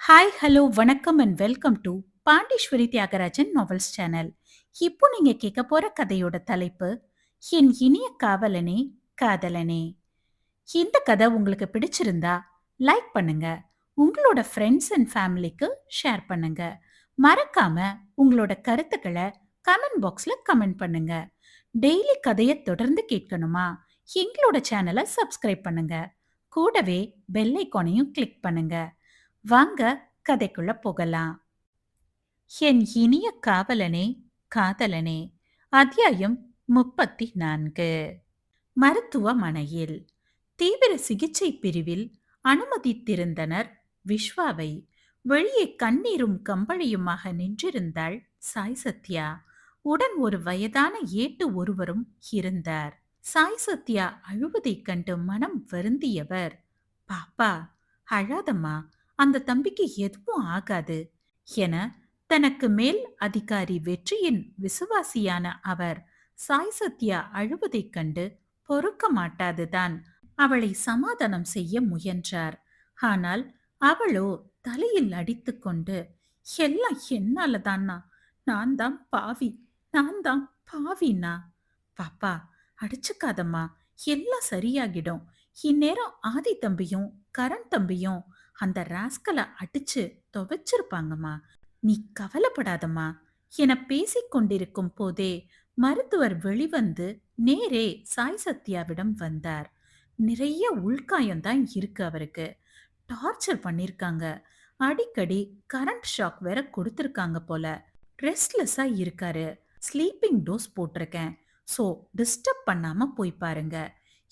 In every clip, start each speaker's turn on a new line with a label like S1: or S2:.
S1: Hi, hello, வணக்கம் and welcome to Pandeeswari Thiyagarajan novels channel. இப்போ நீங்க கேட்க போற கதையோட தலைப்பு என் இனிய காவலனே, காதலனே. இந்த கதை உங்களுக்கு பிடிச்சிருந்தா லைக் பண்ணுங்க. உங்களோட ஃப்ரெண்ட்ஸ் அண்ட் ஃபேமிலிக்கு ஷேர் பண்ணுங்க. மறக்காம உங்களோட கருத்துக்களை கமெண்ட் பாக்ஸ்ல கமெண்ட் பண்ணுங்க. டெய்லி கதையை தொடர்ந்து கேட்கணுமா? எங்களோட சேனலை சப்ஸ்கிரைப் பண்ணுங்க. கூடவே பெல் ஐகானையும் கிளிக் பண்ணுங்க. வாங்க கதைக்குள்ள போகலாம். என் இனிய காவலனே, காதலனே. அத்தியாயம் 34. மருத்துவமனையில் தீவிர சிகிச்சை பிரிவில் அனுமதித்திருந்தனர் விஸ்வாவை. வெளியே கண்ணீரும் கம்பளியுமாக நின்றிருந்தாள் சாய் சத்யா. உடன் ஒரு வயதான ஏட்டு ஒருவரும் இருந்தார். சாய் சத்யா அழுவதைக் கண்டு மனம் வருந்தியவர், பாப்பா, அழாதம்மா, அந்த தம்பிக்கு எதுவும் ஆகாது என தனக்கு மேல் அதிகாரி வெற்றியின் விசுவாசியான அவர் சாய் சத்யா அழுவதைக் கண்டு பொறுக்க மாட்டாதுதான் அவளை சமாதானம் செய்ய முயன்றார். ஆனால் அவளோ தலையில் அடித்துக்கொண்டு, எல்லாம் என்னாலதான்னா, நான் தான் பாவி, நான் தான் பாவினா. பாப்பா, அடிச்சுக்காதம்மா, எல்லாம் சரியாகிடும். இந்நேரம் ஆதி தம்பியும் கரண் தம்பியும் அந்த ராஸ்கலை அடிச்சு துவைச்சிருப்பாங்கம்மா. நீ கவலைப்படாதம்மா என பேசிக் கொண்டிருக்கும் போதே மருத்துவர் வெளிவந்து நேரே சாய் சத்யாவிடம் வந்தார். நிறைய உள்காயம்தான் இருக்கு அவருக்கு. டார்ச்சர் பண்ணிருக்காங்க. அடிக்கடி கரண்ட் ஷாக் வேற கொடுத்திருக்காங்க போல. ரெஸ்ட்லெஸ்ஸா இருக்காரு. ஸ்லீப்பிங் டோஸ் போட்டிருக்கேன். சோ டிஸ்டர்ப் பண்ணாம போய் பாருங்க.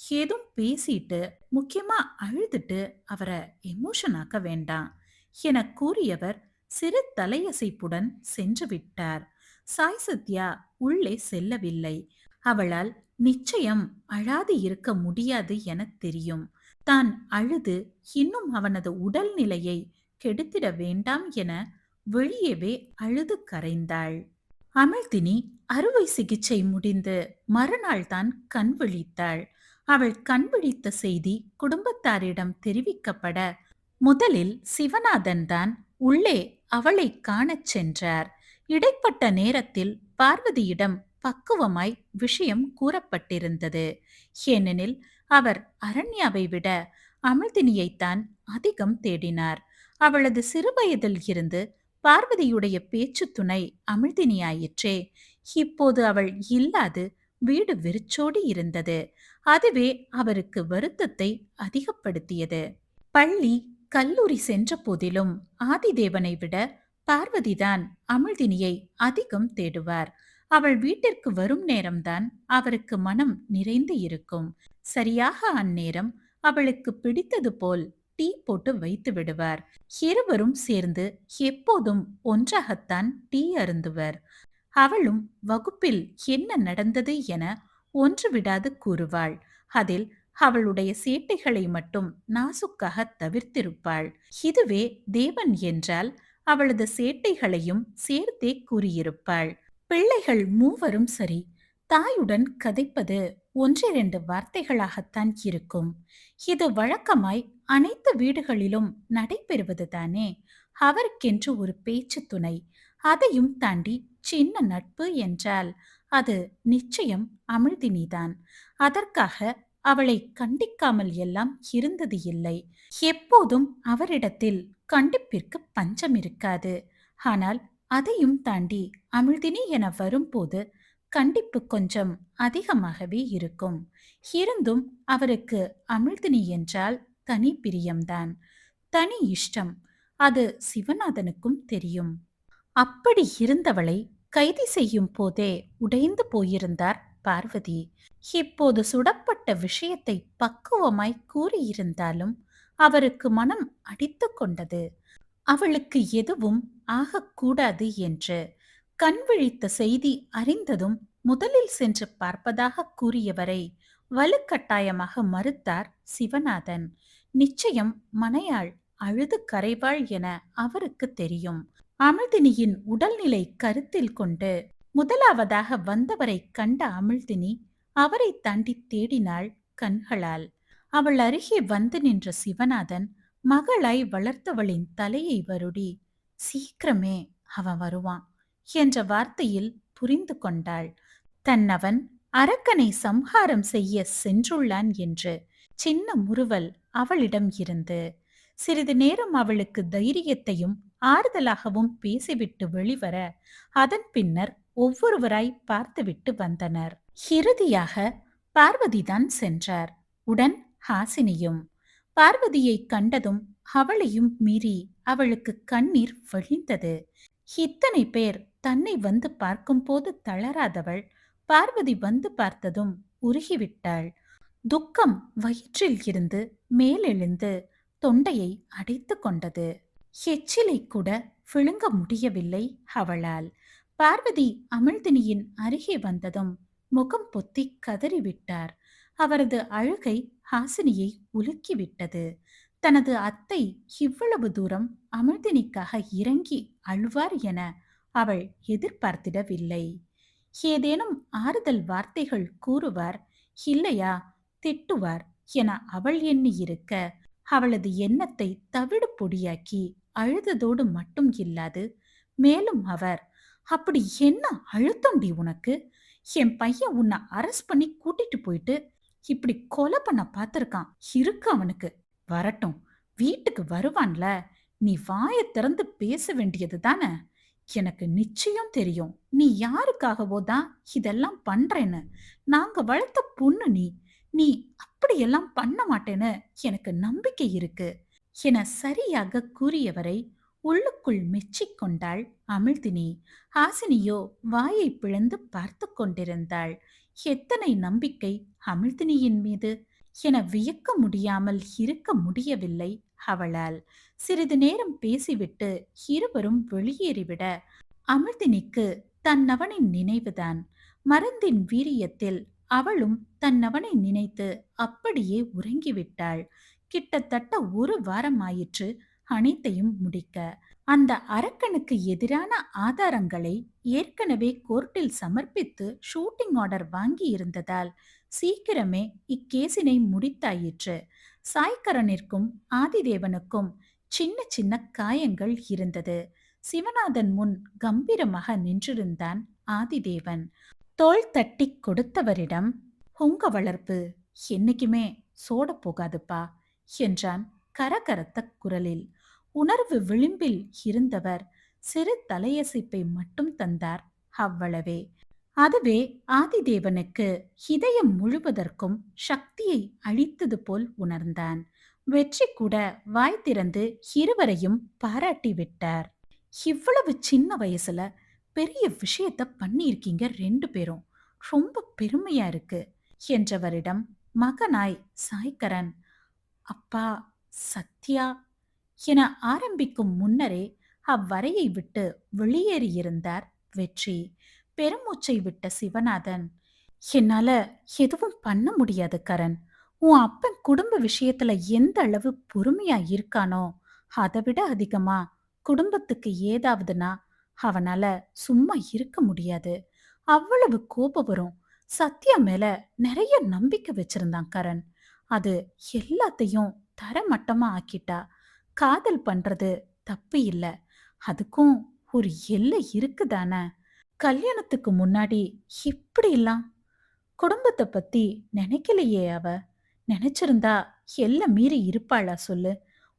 S1: ஏதும் பேசிட்டு முக்கியமா அழுதுட்டு அவரை எமோஷன் ஆக்க வேண்டாம் என கூறியவர் சிறு தலையசைப்புடன் சென்று விட்டார். சாய் சத்யா உள்ளே செல்லவில்லை. அவளால் நிச்சயம் அழாது இருக்க முடியாது என தெரியும். தான் அழுது இன்னும் அவனது உடல்நிலையை கெடுத்திட வேண்டாம் என வெளியவே அழுது கரைந்தாள். அமிழ்தினி அறுவை சிகிச்சை முடிந்து மறுநாள் தான் கண் விழித்தாள். அவள் கண் விழித்த செய்தி குடும்பத்தாரிடம் தெரிவிக்கப்பட முதலில் சிவநாதன் தான் உள்ளே அவளை காணச் சென்றார். இடைப்பட்ட நேரத்தில் பார்வதியிடம் பக்குவமாய் விஷயம் கூறப்பட்டிருந்தது. ஏனெனில் அவர் அரண்யாவை விட அமிழ்தினியைத்தான் அதிகம் தேடினார். அவளது சிறுவயதில் இருந்து பார்வதியுடைய பேச்சு துணை அமிழ்தினியாயிற்றே. இப்போது அவள் இல்லாது வீடு வெறிச்சோடி இருந்தது. அதுவே அவருக்கு வருத்தத்தை அதிகப்படுத்தியது. பள்ளி கல்லூரி சென்ற போதிலும் ஆதிதேவனை விட பார்வதிதான் அமிழ்தினியை அதிகம் தேடுவார். அவள் வீட்டிற்கு வரும் நேரம்தான் அவருக்கு மனம் நிறைந்து இருக்கும். சரியாக அந்நேரம் அவளுக்கு பிடித்தது போல் டீ போட்டு வைத்து விடுவார். இருவரும் சேர்ந்து எப்போதும் ஒன்றாகத்தான் டீ அருந்துவர். அவளும் வகுப்பில் என்ன நடந்தது என ஒன்று விடாது கூறுவாள். அதில் அவளுடைய சேட்டைகளை மட்டும் நாசுக்காக தவிர்த்திருப்பாள். இதுவே தேவன் என்றால் அவளது சேட்டைகளையும் சேர்த்தே கூறியிருப்பாள். பிள்ளைகள் மூவரும் சரி, தாயுடன் கதைப்பது ஒன்றிரண்டு வார்த்தைகளாகத்தான் இருக்கும். இது வழக்கமாய் அனைத்து வீடுகளிலும் நடைபெறுவதுதானே. அவருக்கென்று ஒரு பேச்சு துணை, அதையும் தாண்டி சின்ன நட்பு என்றால் அது நிச்சயம் அமிழ்தினிதான். அதற்காக அவளை கண்டிக்காமல் எல்லாம் இருந்தது இல்லை. எப்போதும் அவரிடத்தில் கண்டிப்பிற்கு பஞ்சம் இருக்காது. ஆனால் அதையும் தாண்டி அமிழ்தினி என வரும்போது கண்டிப்பு கொஞ்சம் அதிகமாகவே இருக்கும். இருந்தும் அவருக்கு அமிழ்தினி என்றால் தனி பிரியம்தான், தனி இஷ்டம். அது சிவநாதனுக்கும் தெரியும். அப்படி இருந்தவளை கைது செய்யும் போதே உடைந்து போயிருந்தார் பார்வதி. இப்போது சுடப்பட்ட விஷயத்தை பக்குவமாய் கூறியிருந்தாலும் அவருக்கு மனம் அடித்து கொண்டது. அவளுக்கு எதுவும் ஆகக்கூடாது என்று. கண் விழித்த செய்தி அறிந்ததும் முதலில் சென்று பார்ப்பதாக கூறியவரை வலுக்கட்டாயமாக மறுத்தார் சிவநாதன். நிச்சயம் மனையாள் அழுது கரைவாள் என அவருக்கு தெரியும். அமிழ்தினியின் உடல்நிலை கருத்தில் கொண்டு முதலாவதாக வந்தவரை கண்ட அமிழ்தினி அவரை தாண்டி தேடினாள் கண்களால். அவள் அருகே வந்து நின்ற சிவநாதன் மகளாய் வளர்த்தவளின் தலையை வருடி, "சீக்கிரமே அவன் வருவான்" என்ற வார்த்தையில் புரிந்து கொண்டாள். தன்னவன் அரக்கனை சம்ஹாரம் செய்ய சென்றுள்ளான் என்று சின்ன முறுவல் அவளிடம் இருந்து. சிறிது நேரம் அவளுக்கு தைரியத்தையும் ஆறுதலாகவும் பேசிவிட்டு வெளிவர, அதன் பின்னர் ஒவ்வொருவராய் பார்த்துவிட்டு வந்தனர். இறுதியாக பார்வதிதான் சென்றார். உடன் ஹாசினியும். பார்வதியை கண்டதும் அவளையும் மீறி அவளுக்கு கண்ணீர் வழிந்தது. இத்தனை பேர் தன்னை வந்து பார்க்கும்போது தளராதவள் பார்வதி வந்து பார்த்ததும் உருகிவிட்டாள். துக்கம் வயிற்றில் இருந்து மேலெழுந்து தொண்டையை அடைத்து கொண்டது. எச்சிலை கூட விழுங்க முடியவில்லை அவளால். பார்வதி அமிழ்தினியின் அருகே வந்ததும் முகம் பொத்தி கதறிவிட்டார். அவரது அழுகை ஹாசினியை உலுக்கிவிட்டது. தனது அத்தை இவ்வளவு தூரம் அமிழ்தினிக்காக இறங்கி அழுவார் என அவள் எதிர்பார்த்திடவில்லை. ஏதேனும் ஆறுதல் வார்த்தைகள் கூறுவார், இல்லையா திட்டுவார் என அவள் எண்ணி இருக்க, அவளது எண்ணத்தை தவிடு பொடியாக்கி அழுததோடு மட்டும் இல்லாது, மேலும் அவர், "அப்படி என்ன அழுத்தம்டி உனக்கு? என் பையன் உன்னை அரெஸ்ட் பண்ணி கூட்டிட்டு போயிட்டு இப்படி கொலை பண்ண பார்த்திருக்கான். இருக்கு அவனுக்கு. வரட்டும், வீட்டுக்கு வருவான்ல. நீ வாயை திறந்து பேச வேண்டியது தானே. எனக்கு நிச்சயம் தெரியும் நீ யாருக்காகவோ தான் இதெல்லாம் பண்றேன்னு. நாங்க வளர்த்த பொண்ணு நீ. நீ அப்படியெல்லாம் பண்ண மாட்டேன்னு எனக்கு நம்பிக்கை இருக்கு" என சரியாக கூறியவரை உள்ளுக்குள் மெச்சிக் கொண்டாள் அமிழ்தினி. ஹாசினியோ வாயை பிளந்து பார்த்து கொண்டிருந்தாள். எத்தனை நம்பிக்கை அமிழ்தினியின் மீது என வியக்க முடியாமல் இருக்க முடியவில்லை அவளால். சிறிது நேரம் பேசிவிட்டு இருவரும் வெளியேறிவிட, அமிழ்தினிக்கு தன்னவனின் நினைவுதான். மருந்தின் வீரியத்தில் அவளும் தன்னவனை நினைத்து அப்படியே உறங்கிவிட்டாள். கிட்டத்தட்ட ஒரு வாரமாயிற்று அனைத்தையும் முடிக்க. அந்த அரக்கனுக்கு எதிரான ஆதாரங்களை ஏற்கனவே கோர்ட்டில் சமர்ப்பித்து ஷூட்டிங் ஆர்டர் வாங்கி இருந்ததால் சீக்கிரமே இக்கேசினை முடித்தாயிற்று. சாய்கரனிற்கும் ஆதிதேவனுக்கும் சின்ன சின்ன காயங்கள் இருந்தது. சிவநாதன் முன் கம்பீரமாக நின்றிருந்தான் ஆதிதேவன். தோள் தட்டி கொடுத்தவரிடம், "உங்க வளர்ப்பு என்னைக்குமே சோட போகாதுப்பா" என்றான் கரகரத்த குரலில். உணர்வு விளிம்பில் இருந்தவர் சிறு தலையசைப்பை மட்டும் தந்தார், அவ்வளவே. அதுவே ஆதிதேவனுக்கு இதயம் முழுவதற்கும் சக்தியை அளித்தது போல் உணர்ந்தான். வெற்றி கூட வாய் திறந்து இருவரையும் பாராட்டி விட்டார். "இவ்வளவு சின்ன வயசுல பெரிய விஷயத்த பண்ணியிருக்கீங்க ரெண்டு பேரும். ரொம்ப பெருமையா இருக்கு" என்றவரிடம் மகனாய் சாய்கரன், "அப்பா, சத்யா" என ஆரம்பிக்கும் முன்னரே அவ்வறையை விட்டு வெளியேறியிருந்தார் வெற்றி. பெருமூச்சை விட்ட சிவநாதன், "என்னால எதுவும் பண்ண முடியாது கரண். உன் அப்பன் குடும்ப விஷயத்துல எந்த அளவு பொறுமையா இருக்கானோ அதை விட அதிகமா குடும்பத்துக்கு ஏதாவதுனா அவனால சும்மா இருக்க முடியாது. அவ்வளவு கோபம் வரும். சத்யா மேல நிறைய நம்பிக்கை வச்சிருந்தான் கரண். அது எல்லாத்தையும் தரமட்டமா ஆக்கிட்டா. காதல் பண்றது தப்பு இல்ல. அதுக்கும் ஒரு எல்லை இருக்குதானே. கல்யாணத்துக்கு முன்னாடி இப்படிலாம் குடும்பத்தை பத்தி நினைக்கலையே அவ. நினைச்சிருந்தா எல்லை மீறி இருப்பாளா சொல்லு.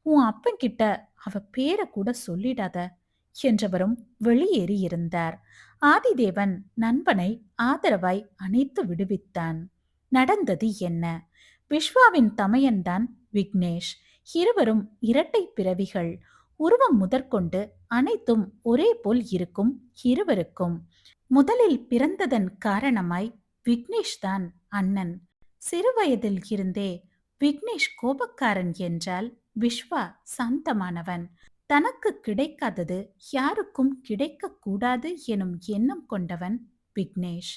S1: உன் அப்பன்கிட்ட அவ பேரை கூட சொல்லிடாத" என்றவரும் வெளியேறி இருந்தார். ஆதிதேவன் நண்பனை ஆதரவாய் அணைத்து விடுவித்தான். நடந்தது என்ன? விஸ்வாவின் தமையன்தான் விக்னேஷ். இருவரும் இரட்டை பிறவிகள். உருவம் முதற்கொண்டு அனைத்தும் ஒரே போல் இருக்கும் இருவருக்கும். முதலில் பிறந்ததன் காரணமாய் விக்னேஷ் தான் அண்ணன். சிறுவயதில் இருந்தே விக்னேஷ் கோபக்காரன் என்றால் விஸ்வா சாந்தமானவன். தனக்கு கிடைக்காதது யாருக்கும் கிடைக்க கூடாது எனும் எண்ணம் கொண்டவன் விக்னேஷ்.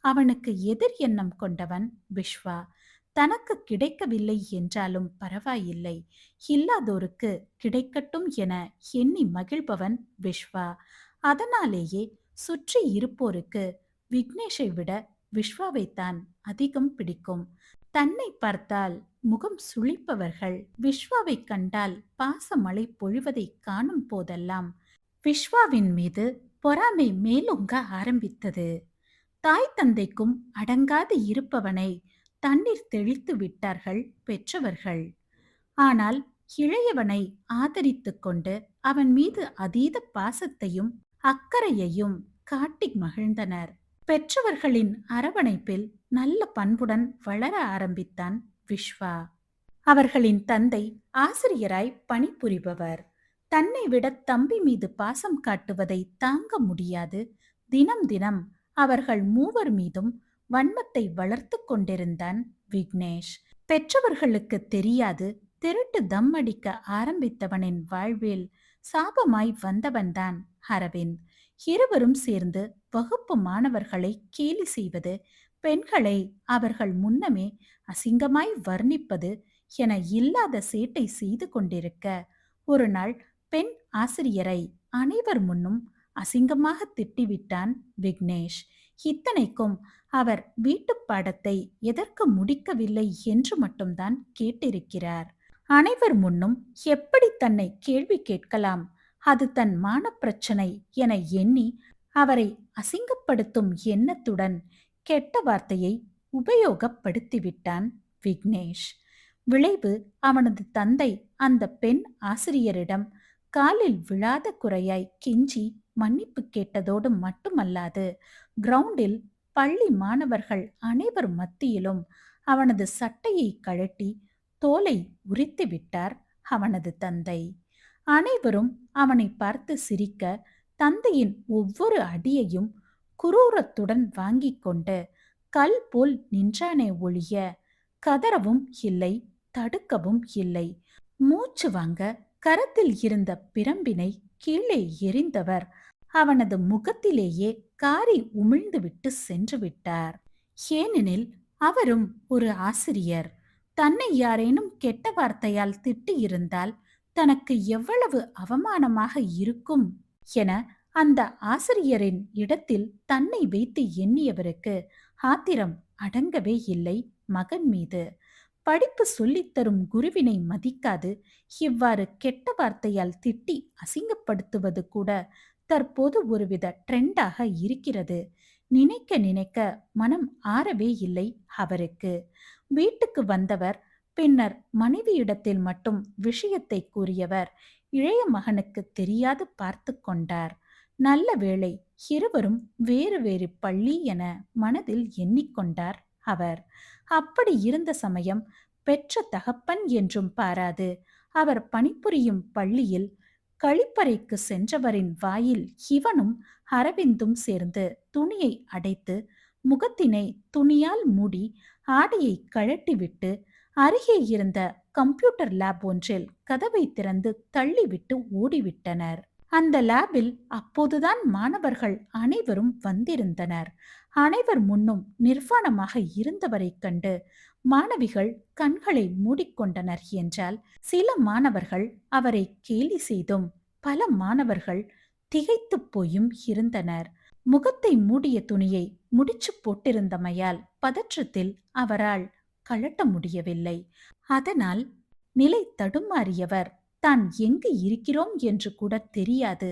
S1: அவனுக்கு எதிர் எண்ணம் கொண்டவன் விஸ்வா. தனக்கு கிடைக்கவில்லை என்றாலும் பரவாயில்லை, இல்லாதோருக்கு கிடைக்கட்டும் என எண்ணி மகிழ்பவன் விஸ்வா. அதனாலேயே சுற்றி இருப்போருக்கு விக்னேஷை விட விஸ்வாவைத்தான் அதிகம் பிடிக்கும். தன்னை பார்த்தால் முகம் சுளிப்பவர்கள் விஸ்வாவை கண்டால் பாசமழை பொழிவதை காணும் போதெல்லாம் விஸ்வாவின் மீது பொறாமை மேலோங்க ஆரம்பித்தது. தாய் தந்தைக்கும் அடங்காது இருப்பவனை தண்ணீர் தெளித்து விட்டார்கள் பெற்றவர்கள். ஆனால் இளையவனை ஆதரித்துக் கொண்டு அவன் மீது அதீத பாசத்தையும் அக்கறையையும் காட்டி மகிழ்ந்தனர். பெற்றவர்களின் அரவணைப்பில் நல்ல பண்புடன் வளர ஆரம்பித்தான் விஸ்வா. அவர்களின் தந்தை ஆசிரியராய் பணிபுரிபவர். தன்னை விட தம்பி மீது பாசம் காட்டுவதை தாங்க முடியாது தினம் தினம் அவர்கள் மூவர் மீதும் வன்மத்தை வளர்த்து கொண்டிருந்தான் விக்னேஷ். பெற்றவர்களுக்கு தெரியாது திருட்டு தம் அடிக்க ஆரம்பித்தவனின் வாழ்வில் சாபமாய் வந்தவன்தான் அரவிந்த். இருவரும் சேர்ந்து வகுப்பு மாணவர்களை கேலி செய்வது, பெண்களை அவர்கள் முன்னமே அசிங்கமாய் வர்ணிப்பது என இல்லாத சேட்டை செய்து கொண்டிருக்க, ஒரு நாள் பெண் ஆசிரியரை அனைவர் முன்னும் அசிங்கமாக திட்டிவிட்டான் விக்னேஷ். இத்தனைக்கும் அவர் வீட்டு பாடத்தை எதற்கு முடிக்கவில்லை என்று மட்டும்தான் கேட்டிருக்கிறார். அனைவர் முன்னும் எப்படி தன்னை கேள்வி கேட்கலாம், அது தன் மான பிரச்சனை என எண்ணி அவரை அசிங்கப்படுத்தும் எண்ணத்துடன் கெட்ட வார்த்தையை உபயோகப்படுத்திவிட்டான் விக்னேஷ். விளைவு அவனது தந்தை அந்த பெண் ஆசிரியரிடம் காலில் விழாத குறையாய் கெஞ்சி மன்னிப்பு கேட்டதோடு மட்டுமல்லாது, கிரவுண்டில் பள்ளி மாணவர்கள் அனைவர் மத்தியிலும் அவனது சட்டையை கழட்டி தோலை உரித்து விட்டார் அவனது தந்தை. அனைவரும் அவனை பார்த்து சிரிக்க, தந்தையின் ஒவ்வொரு அடியையும் குரூரத்துடன் வாங்கிக் கொண்டு கல் போல் நின்றானே ஒழிய கதறவும் இல்லை, தடுக்கவும் இல்லை. மூச்சு வாங்க கரத்தில் இருந்த பிரம்பினை கீழே எறிந்தவர் அவனது முகத்திலேயே காரி உமிழ்ந்துவிட்டு சென்று விட்டார். ஏனெனில் அவரும் ஒரு ஆசிரியர். தன்னை யாரேனும் கெட்ட வார்த்தையால் திட்டியிருந்தால் தனக்கு எவ்வளவு அவமானமாக இருக்கும் என அந்த ஆசிரியரின் இடத்தில் தன்னை வைத்து எண்ணியவருக்கு ஆத்திரம் அடங்கவே இல்லை மகன் மீது. படிப்பு சொல்லித்தரும் குருவினை மதிக்காது இவ்வாறு கெட்ட வார்த்தையால் திட்டி அசிங்கப்படுத்துவது கூட தற்போது ஒருவித ட்ரெண்டாக இருக்கிறது. நினைக்க நினைக்க மனம் ஆறவே இல்லை அவருக்கு. வீட்டுக்கு வந்தவர் பின்னர் மனைவியிடத்தில் மட்டும் விஷயத்தை கூறியவர் இளைய மகனுக்கு தெரியாது பார்த்து கொண்டார். நல்ல வேளை இருவரும் வேறு வேறு பள்ளி என மனதில் எண்ணிக்கொண்டார் அவர். அப்படி இருந்த சமயம் பெற்ற தகப்பன் என்றும் பாராது அவர் பணிபுரியும் பள்ளியில் கழிப்பறைக்கு சென்றவரின் வாயில் இவனும் அரவிந்தும் சேர்ந்து துணியை அடைத்து முகத்தினை துணியால் மூடி ஆடையை கழட்டிவிட்டு அருகே இருந்த கம்ப்யூட்டர் லேப் ஒன்றில் கதவை திறந்து தள்ளிவிட்டு ஓடிவிட்டனர். அந்த லேபில் அப்போதுதான் மாணவர்கள் அனைவரும் வந்திருந்தனர். அனைவர் முன்னும் நிர்வாணமாக இருந்தவரை கண்டு மாணவிகள் கண்களை மூடிக்கொண்டனர் என்றால், சில மாணவர்கள் அவரை கேலி செய்தும் பல மாணவர்கள் திகைத்து போயும் இருந்தனர். முகத்தை மூடிய துணியை முடிச்சு போட்டிருந்தமையால் பதற்றத்தில் அவரால் கழட்ட முடியவில்லை. அதனால் நிலை தடுமாறியவர் தான் எங்கு இருக்கிறோம் என்று கூட தெரியாது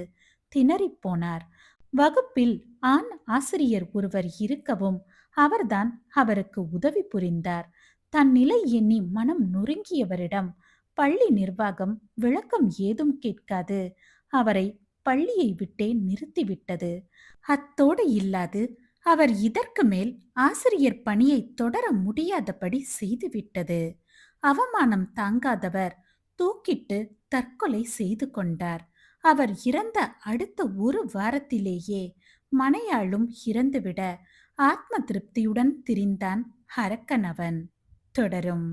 S1: திணறிப்போனார். வகுப்பில் ஆண் ஆசிரியர் ஒருவர் இருக்கவும் அவர்தான் அவருக்கு உதவி புரிந்தார். தன் நிலை எண்ணி மனம் நொறுங்கியவரிடம் பள்ளி நிர்வாகம் விளக்கம் ஏதும் கேட்காது அவரை பள்ளியை விட்டே நிறுத்திவிட்டது. அத்தோடு இல்லாது அவர் இதற்கு மேல் ஆசிரியர் பணியை தொடர முடியாதபடி செய்துவிட்டது. அவமானம் தாங்காதவர் தூக்கிட்டு தற்கொலை செய்து கொண்டார். அவர் இறந்த அடுத்த ஒரு வாரத்திலேயே மனையாளும் இறந்துவிட ஆத்ம திருப்தியுடன் திரிந்தான் அரக்கனவன். தொடரும்.